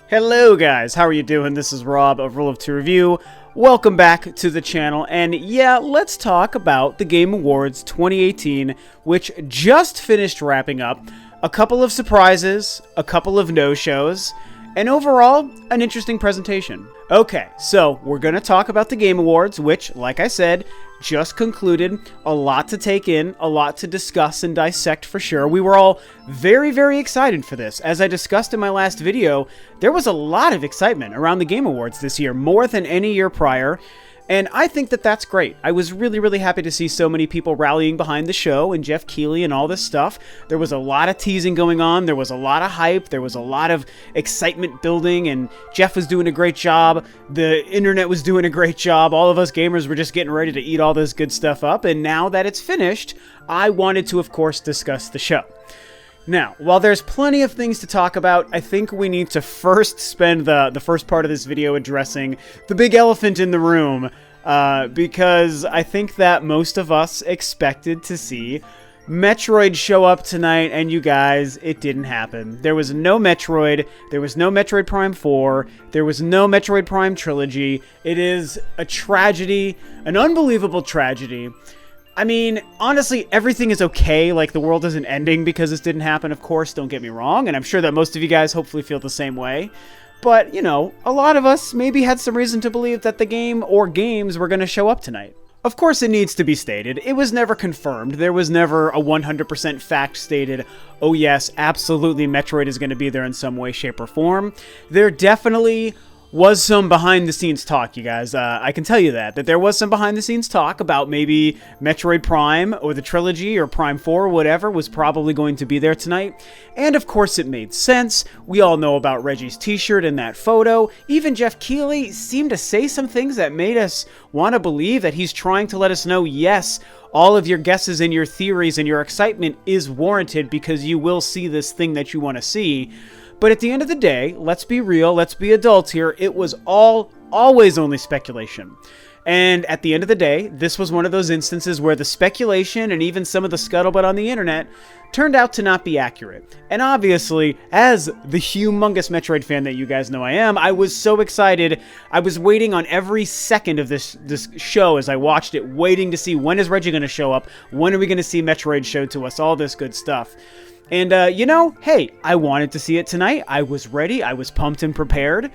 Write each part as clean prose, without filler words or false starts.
Hello guys, how are you doing? This is Rob of Ro2R Review. Welcome back to the channel, and yeah, let's talk about the Game Awards 2018, which just finished wrapping up. A couple of surprises, a couple of no-shows, and overall, an interesting presentation. Okay, so we're going to talk about the Game Awards, which, like I said, just concluded. A lot to take in, a lot to discuss and dissect for sure. We were all very, very excited for this. As I discussed in my last video, there was a lot of excitement around the Game Awards this year, more than any year prior. And I think that that's great. I was really, really happy to see so many people rallying behind the show and Jeff Keighley and all this stuff. There was a lot of teasing going on. There was a lot of hype. There was a lot of excitement building, and Jeff was doing a great job. The internet was doing a great job. All of us gamers were just getting ready to eat all this good stuff up. And now that it's finished, I wanted to, of course, discuss the show. Now, while there's plenty of things to talk about, I think we need to first spend the first part of this video addressing the big elephant in the room, because I think that most of us expected to see Metroid show up tonight, and you guys, it didn't happen. There was no Metroid, there was no Metroid Prime 4, there was no Metroid Prime Trilogy. It is a tragedy, an unbelievable tragedy. I mean, honestly, everything is okay, like the world isn't ending because this didn't happen, of course, don't get me wrong, and I'm sure that most of you guys hopefully feel the same way. But, you know, a lot of us maybe had some reason to believe that the game or games were going to show up tonight. Of course, it needs to be stated, it was never confirmed. There was never a 100% fact stated, oh yes, absolutely Metroid is going to be there in some way, shape, or form. There definitely was some behind-the-scenes talk, you guys. I can tell you that there was some behind-the-scenes talk about maybe Metroid Prime or the Trilogy or Prime 4 or whatever was probably going to be there tonight. And of course it made sense. We all know about Reggie's t-shirt in that photo. Even Jeff Keighley seemed to say some things that made us want to believe that he's trying to let us know, yes, all of your guesses and your theories and your excitement is warranted because you will see this thing that you want to see. But at the end of the day, let's be real, let's be adults here, it was always only speculation. And at the end of the day, this was one of those instances where the speculation and even some of the scuttlebutt on the internet turned out to not be accurate. And obviously, as the humongous Metroid fan that you guys know I am, I was so excited. I was waiting on every second of this show as I watched it, waiting to see when is Reggie going to show up, when are we going to see Metroid showed to us, all this good stuff. And, you know, hey, I wanted to see it tonight. I was ready. I was pumped and prepared.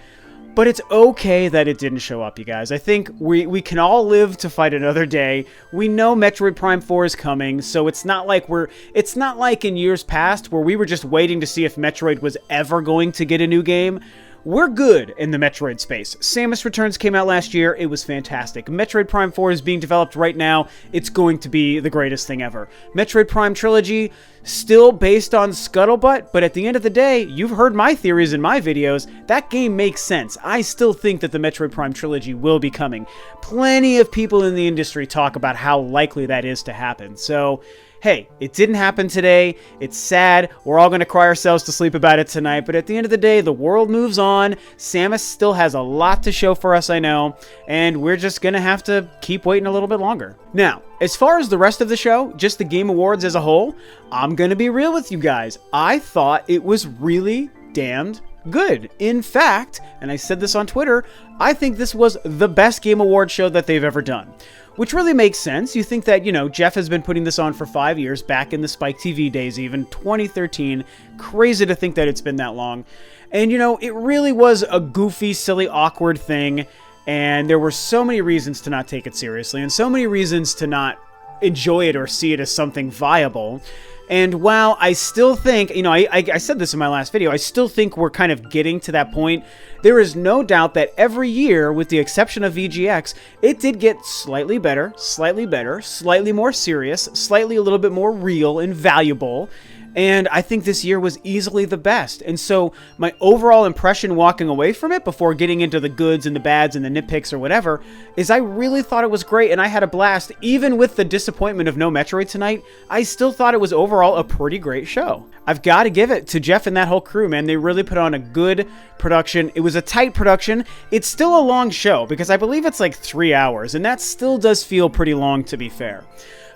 But it's okay that it didn't show up, you guys. I think we can all live to fight another day. We know Metroid Prime 4 is coming, so it's not like in years past where we were just waiting to see if Metroid was ever going to get a new game. We're good in the Metroid space. Samus Returns came out last year. It was fantastic. Metroid Prime 4 is being developed right now. It's going to be the greatest thing ever. Metroid Prime Trilogy, still based on scuttlebutt, but at the end of the day, you've heard my theories in my videos. That game makes sense. I still think that the Metroid Prime Trilogy will be coming. Plenty of people in the industry talk about how likely that is to happen. So, hey, it didn't happen today. It's sad. We're all going to cry ourselves to sleep about it tonight. But at the end of the day, the world moves on. Samus still has a lot to show for us, I know. And we're just going to have to keep waiting a little bit longer. Now, as far as the rest of the show, just the Game Awards as a whole, I'm going to be real with you guys. I thought it was really damned good. In fact, and I said this on Twitter, I think this was the best Game Awards show that they've ever done. Which really makes sense. You think that, you know, Jeff has been putting this on for 5 years, back in the Spike TV days even, 2013. Crazy to think that it's been that long. And, you know, it really was a goofy, silly, awkward thing. And there were so many reasons to not take it seriously, and so many reasons to not enjoy it or see it as something viable. And while I still think, you know, I said this in my last video, I still think we're kind of getting to that point. There is no doubt that every year, with the exception of VGX, it did get slightly better, slightly more serious, slightly a little bit more real and valuable. And I think this year was easily the best. And so my overall impression walking away from it, before getting into the goods and the bads and the nitpicks or whatever, is I really thought it was great and I had a blast. Even with the disappointment of no Metroid tonight, I still thought it was overall a pretty great show. I've got to give it to Jeff and that whole crew, man. They really put on a good production. It was a tight production. It's still a long show because I believe it's like 3 hours, and that still does feel pretty long, to be fair.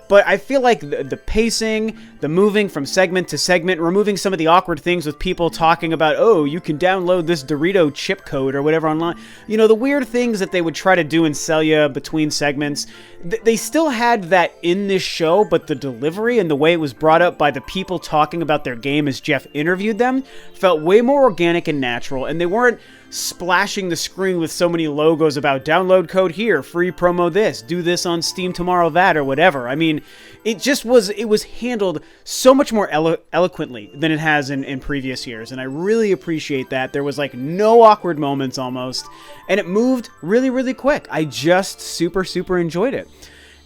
But I feel like the pacing, the moving from segment to segment, removing some of the awkward things with people talking about, oh, you can download this Dorito chip code or whatever online. You know, the weird things that they would try to do and sell you between segments. They still had that in this show, but the delivery and the way it was brought up by the people talking about their game as Jeff interviewed them felt way more organic and natural, and they weren't splashing the screen with so many logos about download code here, free promo this, do this on Steam tomorrow that, or whatever. I mean, it was handled so much more eloquently than it has in previous years, and I really appreciate that. There was like no awkward moments almost, and it moved really, really quick. I just super enjoyed it.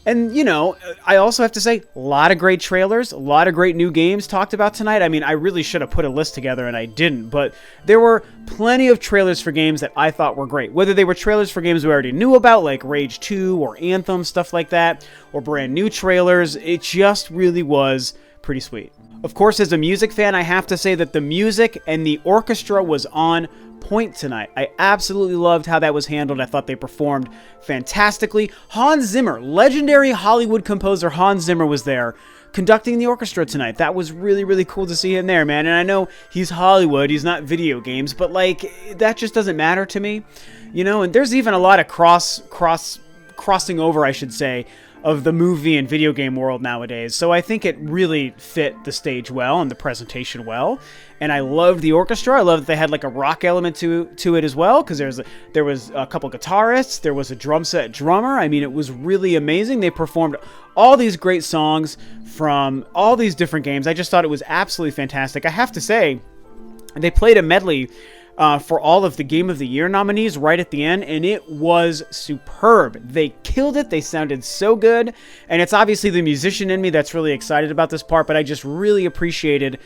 And, you know, I also have to say, a lot of great trailers, a lot of great new games talked about tonight. I mean, I really should have put a list together and I didn't, but there were plenty of trailers for games that I thought were great. Whether they were trailers for games we already knew about, like Rage 2 or Anthem, stuff like that, or brand new trailers, it just really was pretty sweet. Of course, as a music fan, I have to say that the music and the orchestra was on point tonight. I absolutely loved how that was handled. I thought they performed fantastically. Hans Zimmer, legendary Hollywood composer Hans Zimmer, was there conducting the orchestra tonight. That was really, really cool to see him there, man. And I know he's Hollywood, he's not video games, but like, that just doesn't matter to me, you know. And there's even a lot of crossing over, I should say, of the movie and video game world nowadays. So I think it really fit the stage well and the presentation well. And I loved the orchestra. I loved that they had like a rock element to it as well, because there was a couple guitarists, there was a drum set drummer. I mean, it was really amazing. They performed all these great songs from all these different games. I just thought it was absolutely fantastic. I have to say, they played a medley for all of the Game of the Year nominees right at the end, and it was superb. They killed it. They sounded so good, and it's obviously the musician in me that's really excited about this part, but I just really appreciated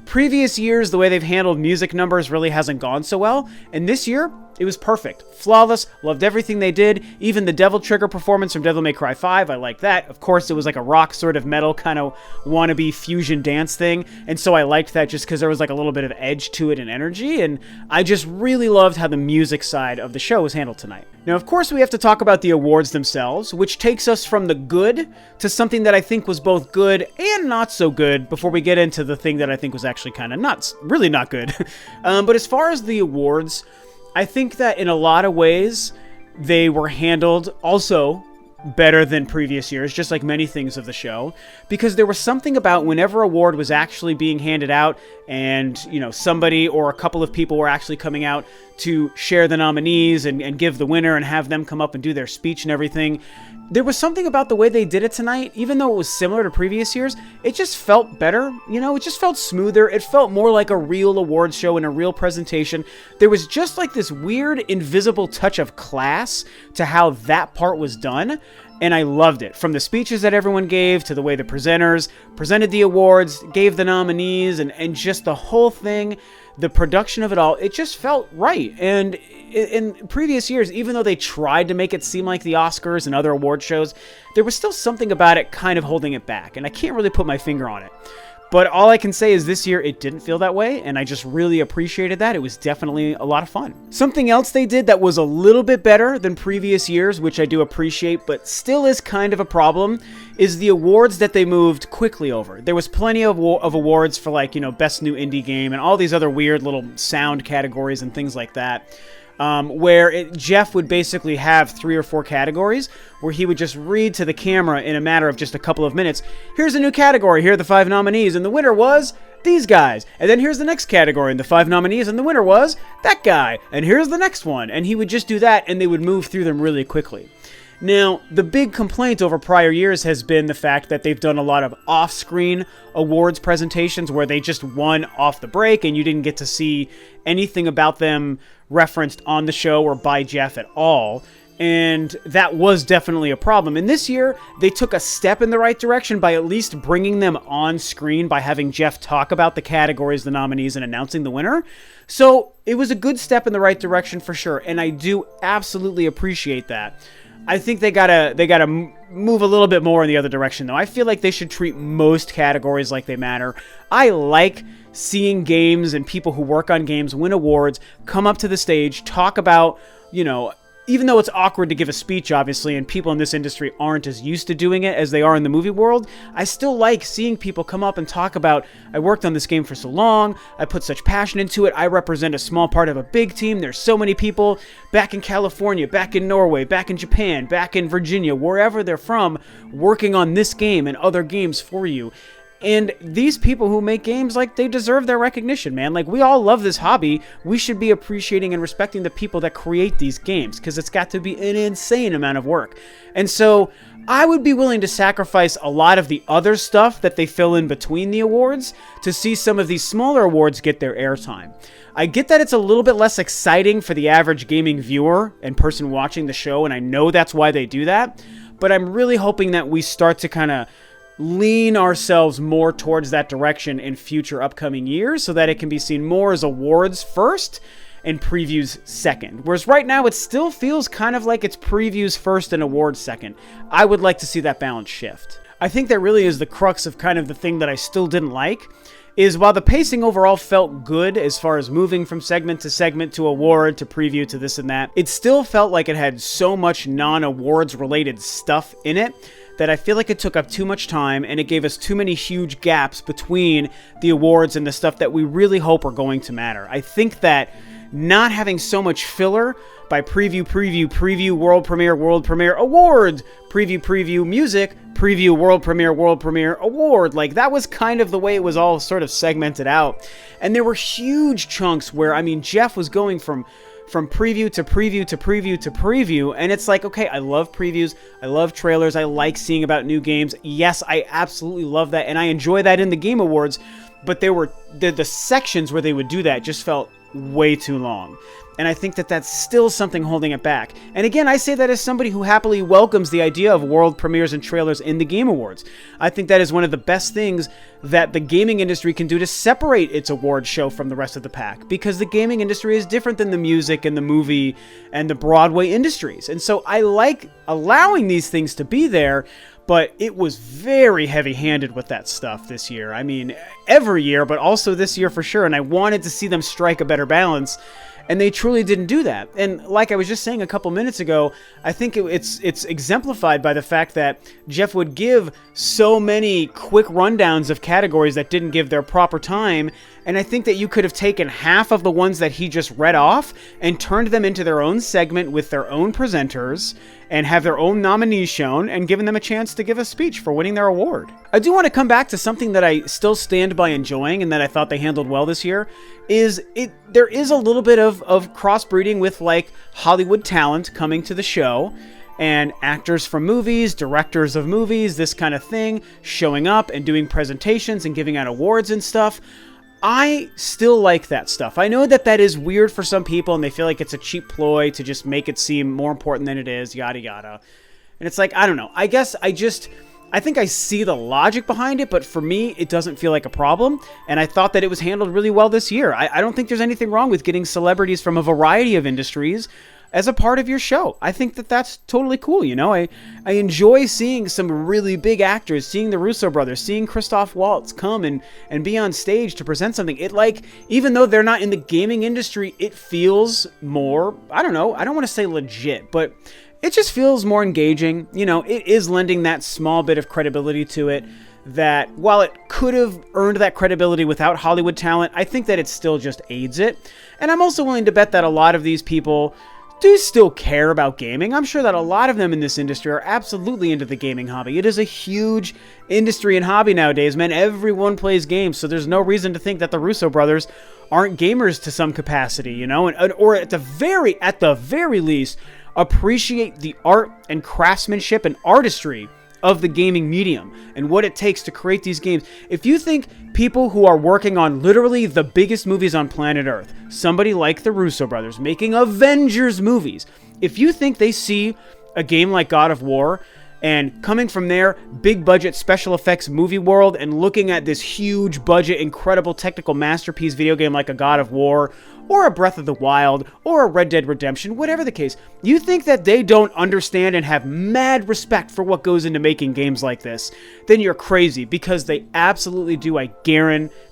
previous years. The way they've handled music numbers really hasn't gone so well, and this year, it was perfect. Flawless. Loved everything they did. Even the Devil Trigger performance from Devil May Cry 5, I like that. Of course, it was like a rock sort of metal kind of wannabe fusion dance thing, and so I liked that just because there was like a little bit of edge to it and energy, and I just really loved how the music side of the show was handled tonight. Now, of course, we have to talk about the awards themselves, which takes us from the good to something that I think was both good and not so good before we get into the thing that I think was actually kind of nuts. Really not good. But as far as the awards, I think that in a lot of ways, they were handled also better than previous years, just like many things of the show, because there was something about whenever award was actually being handed out and, you know, somebody or a couple of people were actually coming out to share the nominees and give the winner and have them come up and do their speech and everything. There was something about the way they did it tonight, even though it was similar to previous years, it just felt better, you know, it just felt smoother, it felt more like a real awards show and a real presentation. There was just like this weird invisible touch of class to how that part was done, and I loved it. From the speeches that everyone gave, to the way the presenters presented the awards, gave the nominees, and just the whole thing, the production of it all, it just felt right. And in previous years, even though they tried to make it seem like the Oscars and other award shows, there was still something about it kind of holding it back, and I can't really put my finger on it. But all I can say is this year it didn't feel that way, and I just really appreciated that. It was definitely a lot of fun. Something else they did that was a little bit better than previous years, which I do appreciate, but still is kind of a problem, is the awards that they moved quickly over. There was plenty of awards for, like, you know, Best New Indie Game and all these other weird little sound categories and things like that. Where Jeff would basically have 3 or 4 categories where he would just read to the camera in a matter of just a couple of minutes, here's a new category, here are the 5 nominees, and the winner was these guys. And then here's the next category, and the 5 nominees, and the winner was that guy. And here's the next one. And he would just do that, and they would move through them really quickly. Now, the big complaint over prior years has been the fact that they've done a lot of off-screen awards presentations where they just won off the break and you didn't get to see anything about them referenced on the show or by Jeff at all. And that was definitely a problem. And this year, they took a step in the right direction by at least bringing them on screen by having Jeff talk about the categories, the nominees, and announcing the winner. So it was a good step in the right direction for sure. And I do absolutely appreciate that. I think they gotta move a little bit more in the other direction, though. I feel like they should treat most categories like they matter. I like seeing games and people who work on games win awards, come up to the stage, talk about, you know, even though it's awkward to give a speech, obviously, and people in this industry aren't as used to doing it as they are in the movie world, I still like seeing people come up and talk about, I worked on this game for so long, I put such passion into it, I represent a small part of a big team, there's so many people back in California, back in Norway, back in Japan, back in Virginia, wherever they're from, working on this game and other games for you. And these people who make games, like, they deserve their recognition, man. Like, we all love this hobby. We should be appreciating and respecting the people that create these games, because it's got to be an insane amount of work. And so I would be willing to sacrifice a lot of the other stuff that they fill in between the awards to see some of these smaller awards get their airtime. I get that it's a little bit less exciting for the average gaming viewer and person watching the show, and I know that's why they do that, but I'm really hoping that we start to kind of lean ourselves more towards that direction in future upcoming years so that it can be seen more as awards first and previews second. Whereas right now it still feels kind of like it's previews first and awards second. I would like to see that balance shift. I think that really is the crux of kind of the thing that I still didn't like, is while the pacing overall felt good as far as moving from segment to award to preview to this and that, it still felt like it had so much non-awards related stuff in it that I feel like it took up too much time and it gave us too many huge gaps between the awards and the stuff that we really hope are going to matter. I think that not having so much filler by preview, world premiere, award, preview, music, preview, world premiere, award. Like, that was kind of the way it was all sort of segmented out. And there were huge chunks where, I mean, Jeff was going from preview to preview, and it's like, okay, I love previews, I love trailers, I like seeing about new games. Yes, I absolutely love that, and I enjoy that in the Game Awards, but there were the sections where they would do that just felt way too long. And I think that that's still something holding it back. And again, I say that as somebody who happily welcomes the idea of world premieres and trailers in the Game Awards. I think that is one of the best things that the gaming industry can do to separate its award show from the rest of the pack, because the gaming industry is different than the music and the movie and the Broadway industries. And so I like allowing these things to be there, but it was very heavy-handed with that stuff this year. I mean, every year, but also this year for sure. And I wanted to see them strike a better balance, and they truly didn't do that. And like I was just saying a couple minutes ago, I think it's exemplified by the fact that Jeff would give so many quick rundowns of categories that didn't give their proper time. And I think that you could have taken half of the ones that he just read off and turned them into their own segment with their own presenters and have their own nominees shown and given them a chance to give a speech for winning their award. I do want to come back to something that I still stand by enjoying and that I thought they handled well this year. There is a little bit of crossbreeding with, like, Hollywood talent coming to the show, and actors from movies, directors of movies, this kind of thing, showing up and doing presentations and giving out awards and stuff. I still like that stuff. I know that that is weird for some people and they feel like it's a cheap ploy to just make it seem more important than it is, yada yada. And it's like, I don't know. I guess I think I see the logic behind it, but for me, it doesn't feel like a problem. And I thought that it was handled really well this year. I don't think there's anything wrong with getting celebrities from a variety of industries as a part of your show. I think that that's totally cool, you know? I enjoy seeing some really big actors, seeing the Russo brothers, seeing Christoph Waltz come and be on stage to present something. It, like, even though they're not in the gaming industry, it feels more, I don't know, I don't want to say legit, but it just feels more engaging. You know, it is lending that small bit of credibility to it that, while it could have earned that credibility without Hollywood talent, I think that it still just aids it. And I'm also willing to bet that a lot of these people do still care about gaming. I'm sure that a lot of them in this industry are absolutely into the gaming hobby. It is a huge industry and hobby nowadays, man. Everyone plays games, so there's no reason to think that the Russo brothers aren't gamers to some capacity, you know, or at the very least, appreciate the art and craftsmanship and artistry of the gaming medium and what it takes to create these games. If you think people who are working on literally the biggest movies on planet Earth, somebody like the Russo brothers making Avengers movies, if you think they see a game like God of War and coming from their big budget special effects movie world and looking at this huge budget, incredible technical masterpiece video game like a God of War or a Breath of the Wild or a Red Dead Redemption, whatever the case, you think that they don't understand and have mad respect for what goes into making games like this, then you're crazy, because they absolutely do. I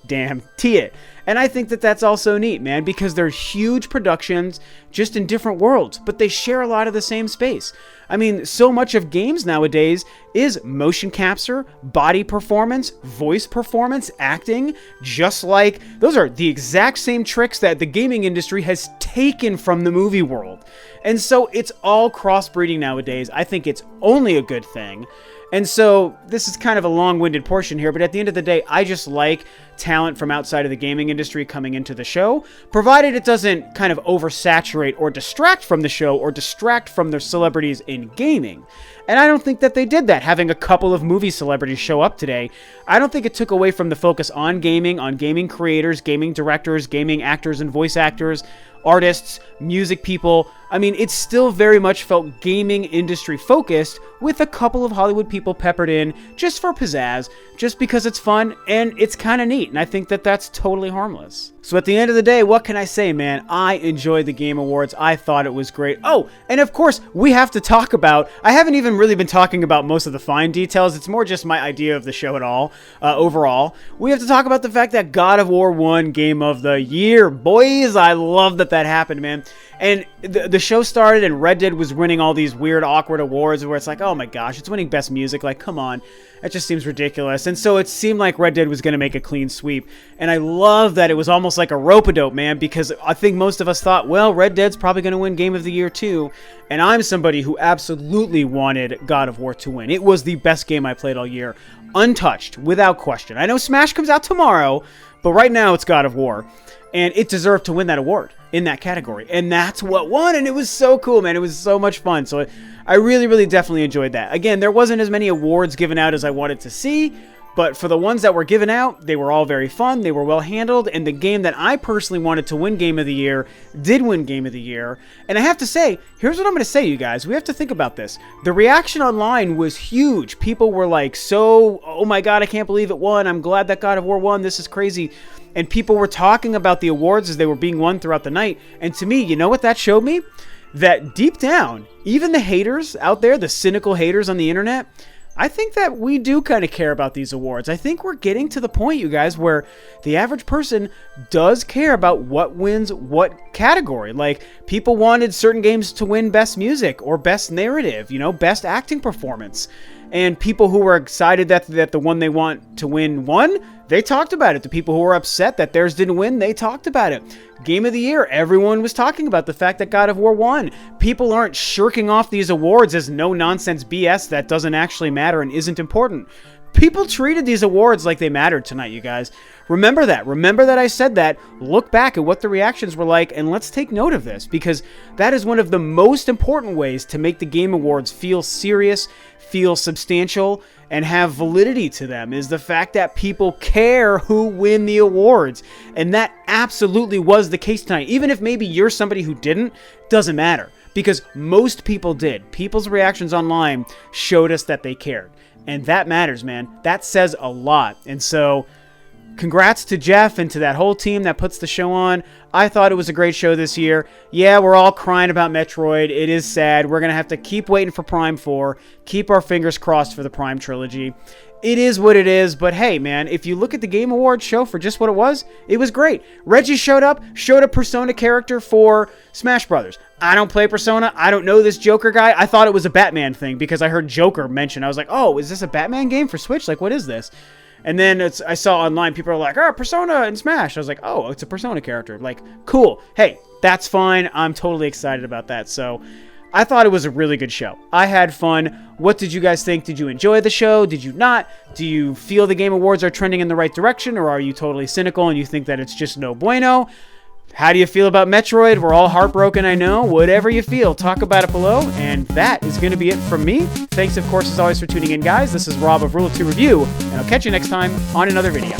guarantee it. And I think that that's also neat, man, because they're huge productions just in different worlds, but they share a lot of the same space. I mean, so much of games nowadays is motion capture, body performance, voice performance, acting, just like those are the exact same tricks that the gaming industry has taken from the movie world. And so it's all crossbreeding nowadays. I think it's only a good thing. And so this is kind of a long-winded portion here, but at the end of the day, I just like talent from outside of the gaming industry coming into the show, provided it doesn't kind of oversaturate or distract from the show or distract from their celebrities in gaming. And I don't think that they did that, having a couple of movie celebrities show up today. I don't think it took away from the focus on gaming creators, gaming directors, gaming actors and voice actors, artists, music people. I mean, it still very much felt gaming industry focused with a couple of Hollywood people peppered in just for pizzazz, just because it's fun and it's kind of neat. And I think that that's totally harmless. So at the end of the day, what can I say, man? I enjoyed the Game Awards. I thought it was great. Oh, and of course, we have to talk about, I haven't even really been talking about most of the fine details. It's more just my idea of the show at all, overall. We have to talk about the fact that God of War won Game of the Year. Boys, I love that happened, man. And the show started and Red Dead was winning all these weird, awkward awards where it's like, oh my gosh, it's winning Best Music. Like, come on. That just seems ridiculous. And so it seemed like Red Dead was going to make a clean sweep. And I love that it was almost like a rope-a-dope, man, because I think most of us thought, well, Red Dead's probably going to win Game of the Year too. And I'm somebody who absolutely wanted God of War to win. It was the best game I played all year. Untouched, without question. I know Smash comes out tomorrow, but right now it's God of War. And it deserved to win that award in that category. And that's what won. And it was so cool, man. It was so much fun. So I really, really definitely enjoyed that. Again, there wasn't as many awards given out as I wanted to see. But for the ones that were given out, they were all very fun. They were well handled. And the game that I personally wanted to win Game of the Year did win Game of the Year. And I have to say, here's what I'm going to say, you guys. We have to think about this. The reaction online was huge. People were like, oh my God, I can't believe it won. I'm glad that God of War won. This is crazy. And people were talking about the awards as they were being won throughout the night. And to me, you know what that showed me? That deep down, even the haters out there, the cynical haters on the internet, I think that we do kind of care about these awards. I think we're getting to the point, you guys, where the average person does care about what wins what category. Like, people wanted certain games to win Best Music or Best Narrative, Best Acting Performance. And people who were excited that the one they want to win won, they talked about it. The people who were upset that theirs didn't win, they talked about it. Game of the Year, everyone was talking about the fact that God of War won. People aren't shirking off these awards as no-nonsense BS that doesn't actually matter and isn't important. People treated these awards like they mattered tonight, you guys. Remember that. Remember that I said that. Look back at what the reactions were like, and let's take note of this, because that is one of the most important ways to make the Game Awards feel serious, feel substantial, and have validity to them, is the fact that people care who win the awards. And that absolutely was the case tonight. Even if maybe you're somebody who didn't, doesn't matter, because most people did. People's reactions online showed us that they cared. And that matters, man. That says a lot. And so, congrats to Jeff and to that whole team that puts the show on. I thought it was a great show this year. Yeah, we're all crying about Metroid. It is sad. We're going to have to keep waiting for Prime 4. Keep our fingers crossed for the Prime trilogy. It is what it is, but hey, man, if you look at the Game Awards show for just what it was great. Reggie showed a Persona character for Smash Brothers. I don't play Persona. I don't know this Joker guy. I thought it was a Batman thing because I heard Joker mentioned. I was like, oh, is this a Batman game for Switch? Like, what is this? And then I saw online, people are like, oh, Persona and Smash. I was like, oh, it's a Persona character. Like, cool. Hey, that's fine. I'm totally excited about that. So I thought it was a really good show. I had fun. What did you guys think? Did you enjoy the show? Did you not? Do you feel the Game Awards are trending in the right direction, or are you totally cynical and you think that it's just no bueno? How do you feel about Metroid? We're all heartbroken, I know. Whatever you feel, talk about it below. And that is going to be it from me. Thanks, of course, as always, for tuning in, guys. This is Rob of Ro2R Review, and I'll catch you next time on another video.